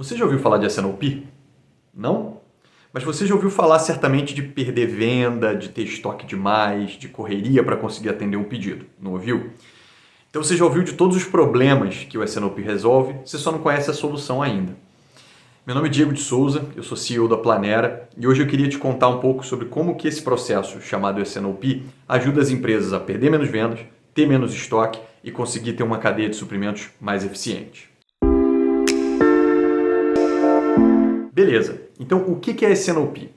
Você já ouviu falar de S&OP? Não? Mas você já ouviu falar certamente de perder venda, de ter estoque demais, de correria para conseguir atender um pedido, não ouviu? Então você já ouviu de todos os problemas que o S&OP resolve, você só não conhece a solução ainda. Meu nome é Diego de Souza, eu sou CEO da Planera e hoje eu queria te contar um pouco sobre como que esse processo chamado S&OP ajuda as empresas a perder menos vendas, ter menos estoque e conseguir ter uma cadeia de suprimentos mais eficiente. Beleza, então o que é S&OP?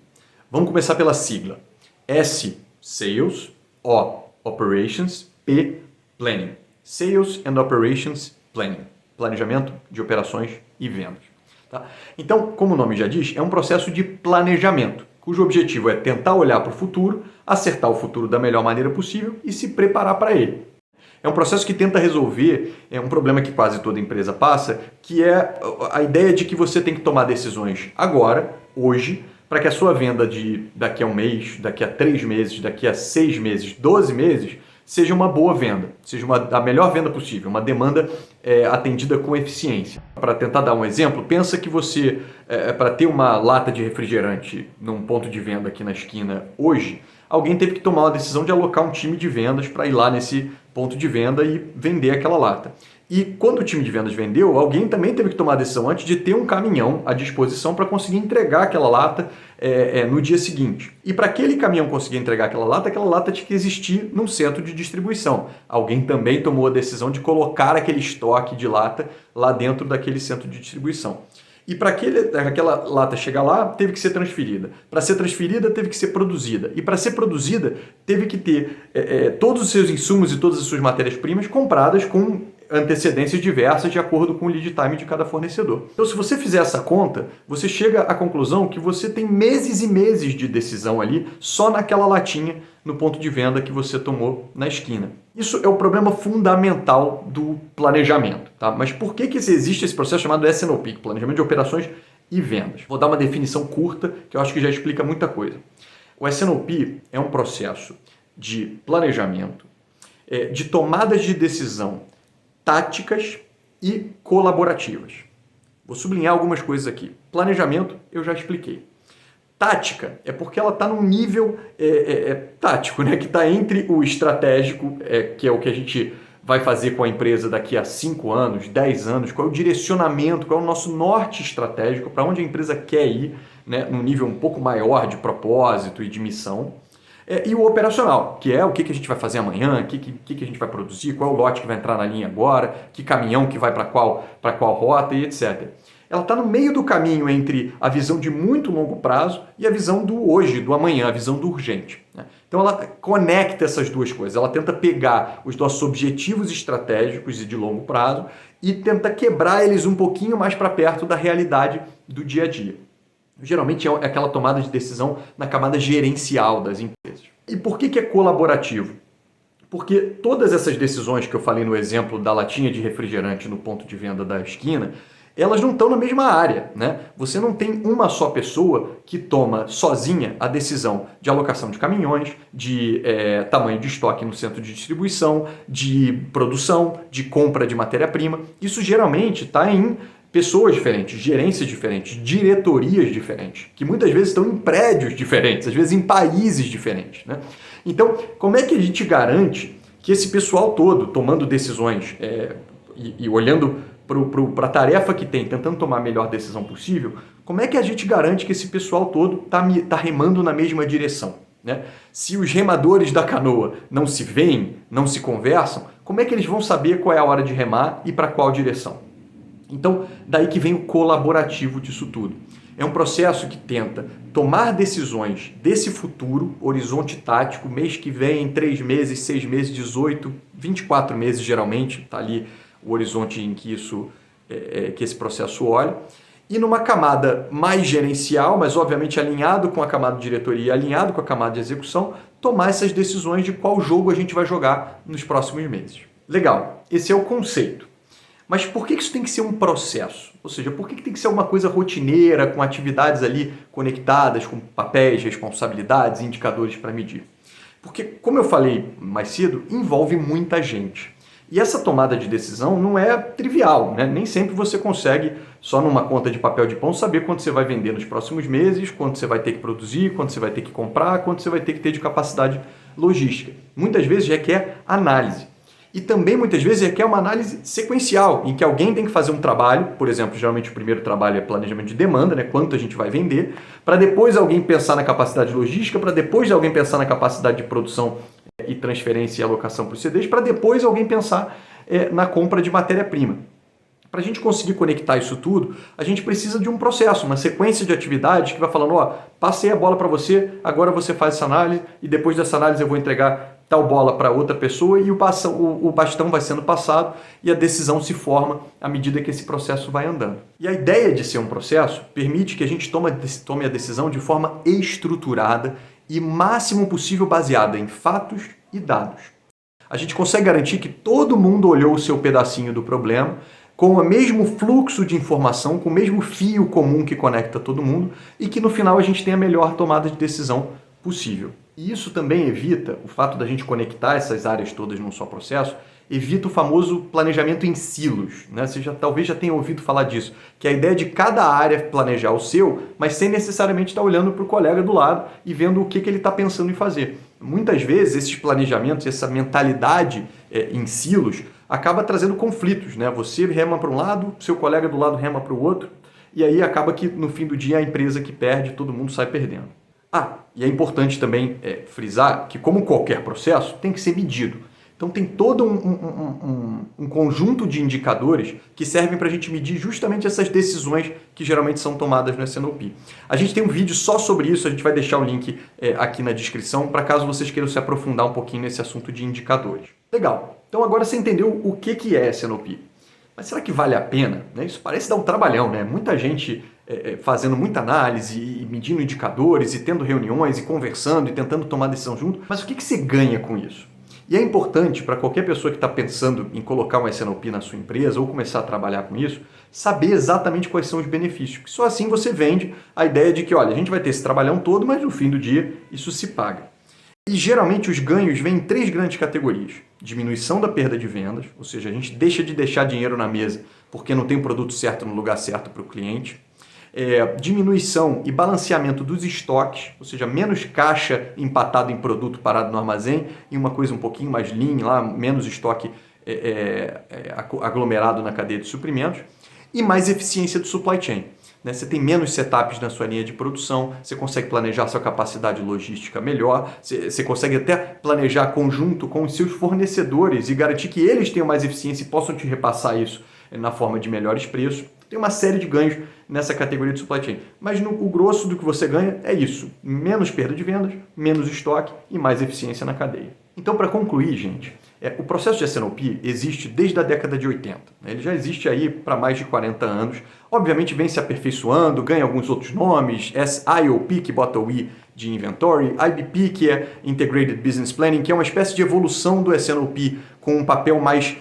Vamos começar pela sigla. S, Sales, O, Operations, P, Planning. Sales and Operations Planning. Planejamento de operações e vendas. Tá? Então, como o nome já diz, é um processo de planejamento, cujo objetivo é tentar olhar para o futuro, acertar o futuro da melhor maneira possível e se preparar para ele. É um processo que tenta resolver um problema que quase toda empresa passa, que é a ideia de que você tem que tomar decisões agora, hoje, para que a sua venda de daqui a um mês, daqui a 3 meses, daqui a 6 meses, 12 meses, seja uma boa venda, seja a melhor venda possível, uma demanda atendida com eficiência. Para tentar dar um exemplo, pensa que você, para ter uma lata de refrigerante num ponto de venda aqui na esquina hoje, alguém teve que tomar uma decisão de alocar um time de vendas para ir lá nesse ponto de venda e vender aquela lata. E quando o time de vendas vendeu, alguém também teve que tomar a decisão antes de ter um caminhão à disposição para conseguir entregar aquela lata no dia seguinte. E para aquele caminhão conseguir entregar aquela lata tinha que existir num centro de distribuição. Alguém também tomou a decisão de colocar aquele estoque de lata lá dentro daquele centro de distribuição. E para aquela lata chegar lá, teve que ser transferida. Para ser transferida, teve que ser produzida. E para ser produzida, teve que ter todos os seus insumos e todas as suas matérias-primas compradas com antecedências diversas de acordo com o lead time de cada fornecedor. Então, se você fizer essa conta, você chega à conclusão que você tem meses e meses de decisão ali só naquela latinha no ponto de venda que você tomou na esquina. Isso é o problema fundamental do planejamento, tá? Mas por que existe esse processo chamado S&OP, Planejamento de Operações e Vendas? Vou dar uma definição curta que eu acho que já explica muita coisa. O S&OP é um processo de planejamento, de tomadas de decisão táticas e colaborativas. Vou sublinhar algumas coisas aqui. Planejamento, eu já expliquei. Tática é porque ela está num nível tático, né? Que está entre o estratégico, que é o que a gente vai fazer com a empresa daqui a 5 anos, 10 anos, qual é o direcionamento, qual é o nosso norte estratégico, para onde a empresa quer ir, né? Num nível um pouco maior de propósito e de missão. E o operacional, que é o que a gente vai fazer amanhã, o que a gente vai produzir, qual é o lote que vai entrar na linha agora, que caminhão que vai para qual rota e etc. Ela está no meio do caminho entre a visão de muito longo prazo e a visão do hoje, do amanhã, a visão do urgente. Né? Então ela conecta essas duas coisas, ela tenta pegar os nossos objetivos estratégicos e de longo prazo e tenta quebrar eles um pouquinho mais para perto da realidade do dia a dia. Geralmente é aquela tomada de decisão na camada gerencial das empresas. E por que é colaborativo? Porque todas essas decisões que eu falei no exemplo da latinha de refrigerante no ponto de venda da esquina, elas não estão na mesma área, né? Você não tem uma só pessoa que toma sozinha a decisão de alocação de caminhões, de tamanho de estoque no centro de distribuição, de produção, de compra de matéria-prima. Isso geralmente está em pessoas diferentes, gerências diferentes, diretorias diferentes, que muitas vezes estão em prédios diferentes, às vezes em países diferentes, né? Então, como é que a gente garante que esse pessoal todo, tomando decisões e olhando para a tarefa que tem, tentando tomar a melhor decisão possível, como é que a gente garante que esse pessoal todo está remando na mesma direção? Né? Se os remadores da canoa não se veem, não se conversam, como é que eles vão saber qual é a hora de remar e para qual direção? Então, daí que vem o colaborativo disso tudo. É um processo que tenta tomar decisões desse futuro, horizonte tático, mês que vem, 3 meses, 6 meses, 18, 24 meses geralmente, está ali o horizonte em que que esse processo olha, e numa camada mais gerencial, mas obviamente alinhado com a camada de diretoria, alinhado com a camada de execução, tomar essas decisões de qual jogo a gente vai jogar nos próximos meses. Legal, esse é o conceito. Mas por que isso tem que ser um processo? Ou seja, por que tem que ser uma coisa rotineira, com atividades ali conectadas, com papéis, responsabilidades, indicadores para medir? Porque, como eu falei mais cedo, envolve muita gente. E essa tomada de decisão não é trivial, né? Nem sempre você consegue, só numa conta de papel de pão, saber quanto você vai vender nos próximos meses, quanto você vai ter que produzir, quanto você vai ter que comprar, quanto você vai ter que ter de capacidade logística. Muitas vezes requer análise. E também muitas vezes requer uma análise sequencial, em que alguém tem que fazer um trabalho, por exemplo, geralmente o primeiro trabalho é planejamento de demanda, né? Quanto a gente vai vender, para depois alguém pensar na capacidade logística, para depois alguém pensar na capacidade de produção e transferência e alocação para os CDs, para depois alguém pensar na compra de matéria-prima. Para a gente conseguir conectar isso tudo, a gente precisa de um processo, uma sequência de atividades que vai falando, ó, passei a bola para você, agora você faz essa análise e depois dessa análise eu vou entregar tal bola para outra pessoa e o bastão vai sendo passado e a decisão se forma à medida que esse processo vai andando. E a ideia de ser um processo permite que a gente tome a decisão de forma estruturada e máximo possível baseada em fatos e dados. A gente consegue garantir que todo mundo olhou o seu pedacinho do problema com o mesmo fluxo de informação, com o mesmo fio comum que conecta todo mundo e que no final a gente tenha a melhor tomada de decisão possível. E isso também evita, o fato da gente conectar essas áreas todas num só processo, evita o famoso planejamento em silos, né? Você talvez já tenha ouvido falar disso, que é a ideia de cada área planejar o seu, mas sem necessariamente estar olhando para o colega do lado e vendo o que ele está pensando em fazer. Muitas vezes esses planejamentos, essa mentalidade em silos, acaba trazendo conflitos, né? Você rema para um lado, seu colega do lado rema para o outro, e aí acaba que no fim do dia a empresa que perde, todo mundo sai perdendo. E é importante também frisar que, como qualquer processo, tem que ser medido. Então tem todo um conjunto de indicadores que servem para a gente medir justamente essas decisões que geralmente são tomadas no S&OP. A gente tem um vídeo só sobre isso, a gente vai deixar o link aqui na descrição, para caso vocês queiram se aprofundar um pouquinho nesse assunto de indicadores. Legal, então agora você entendeu o que é S&OP. Mas será que vale a pena? Isso parece dar um trabalhão, né? Muita gente fazendo muita análise e medindo indicadores e tendo reuniões e conversando e tentando tomar decisão junto. Mas o que você ganha com isso? E é importante para qualquer pessoa que está pensando em colocar um S&OP na sua empresa ou começar a trabalhar com isso, saber exatamente quais são os benefícios. Porque só assim você vende a ideia de que, olha, a gente vai ter esse trabalhão todo, mas no fim do dia isso se paga. E geralmente os ganhos vêm em 3 grandes categorias. Diminuição da perda de vendas, ou seja, a gente deixa de deixar dinheiro na mesa porque não tem o produto certo no lugar certo para o cliente. Diminuição e balanceamento dos estoques, ou seja, menos caixa empatado em produto parado no armazém e uma coisa um pouquinho mais lean, lá, menos estoque aglomerado na cadeia de suprimentos e mais eficiência do supply chain. Você tem menos setups na sua linha de produção, você consegue planejar sua capacidade logística melhor, você consegue até planejar conjunto com os seus fornecedores e garantir que eles tenham mais eficiência e possam te repassar isso na forma de melhores preços. Tem uma série de ganhos nessa categoria de supply chain, mas o grosso do que você ganha é isso, menos perda de vendas, menos estoque e mais eficiência na cadeia. Então, para concluir, gente, o processo de S&OP existe desde a década de 80. Ele já existe aí para mais de 40 anos. Obviamente vem se aperfeiçoando, ganha alguns outros nomes, SIOP, que bota o I de Inventory, IBP, que é Integrated Business Planning, que é uma espécie de evolução do S&OP com um papel mais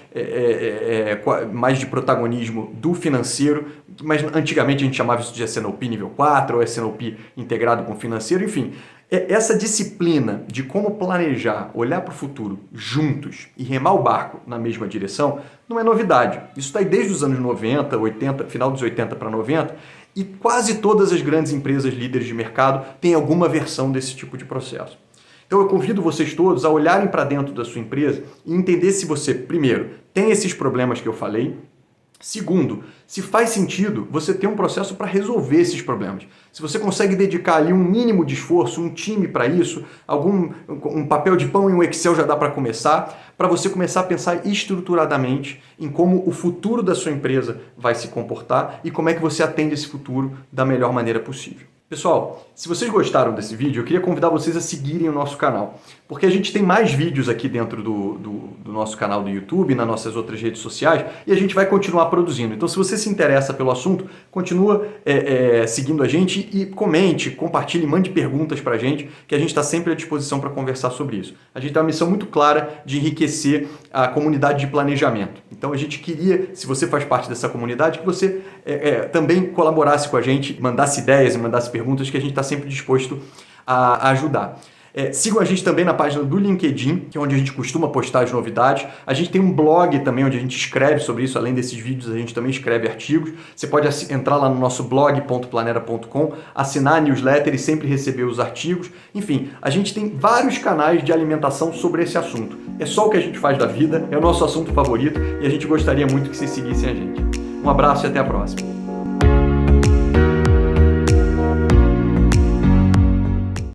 de protagonismo do financeiro, mas antigamente a gente chamava isso de S&OP nível 4 ou S&OP integrado com o financeiro, enfim. Essa disciplina de como planejar, olhar para o futuro juntos e remar o barco na mesma direção não é novidade. Isso está aí desde os anos 90, 80, final dos 80 para 90, e quase todas as grandes empresas líderes de mercado têm alguma versão desse tipo de processo. Então eu convido vocês todos a olharem para dentro da sua empresa e entender se você, primeiro, tem esses problemas que eu falei. Segundo, se faz sentido você ter um processo para resolver esses problemas. Se você consegue dedicar ali um mínimo de esforço, um time para isso, um papel de pão e um Excel já dá para você começar a pensar estruturadamente em como o futuro da sua empresa vai se comportar e como é que você atende esse futuro da melhor maneira possível. Pessoal, se vocês gostaram desse vídeo, eu queria convidar vocês a seguirem o nosso canal, porque a gente tem mais vídeos aqui dentro do nosso canal do YouTube, nas nossas outras redes sociais, e a gente vai continuar produzindo. Então, se você se interessa pelo assunto, continua seguindo a gente e comente, compartilhe, mande perguntas para a gente, que a gente está sempre à disposição para conversar sobre isso. A gente tem uma missão muito clara de enriquecer a comunidade de planejamento. Então, a gente queria, se você faz parte dessa comunidade, que você também colaborasse com a gente, mandasse ideias e mandasse perguntas, que a gente está sempre disposto a ajudar. Sigam a gente também na página do LinkedIn, que é onde a gente costuma postar as novidades. A gente tem um blog também onde a gente escreve sobre isso. Além desses vídeos, a gente também escreve artigos. Você pode entrar lá no nosso blog.planera.com, assinar a newsletter e sempre receber os artigos. Enfim, a gente tem vários canais de alimentação sobre esse assunto. É só o que a gente faz da vida, é o nosso assunto favorito e a gente gostaria muito que vocês seguissem a gente. Um abraço e até a próxima.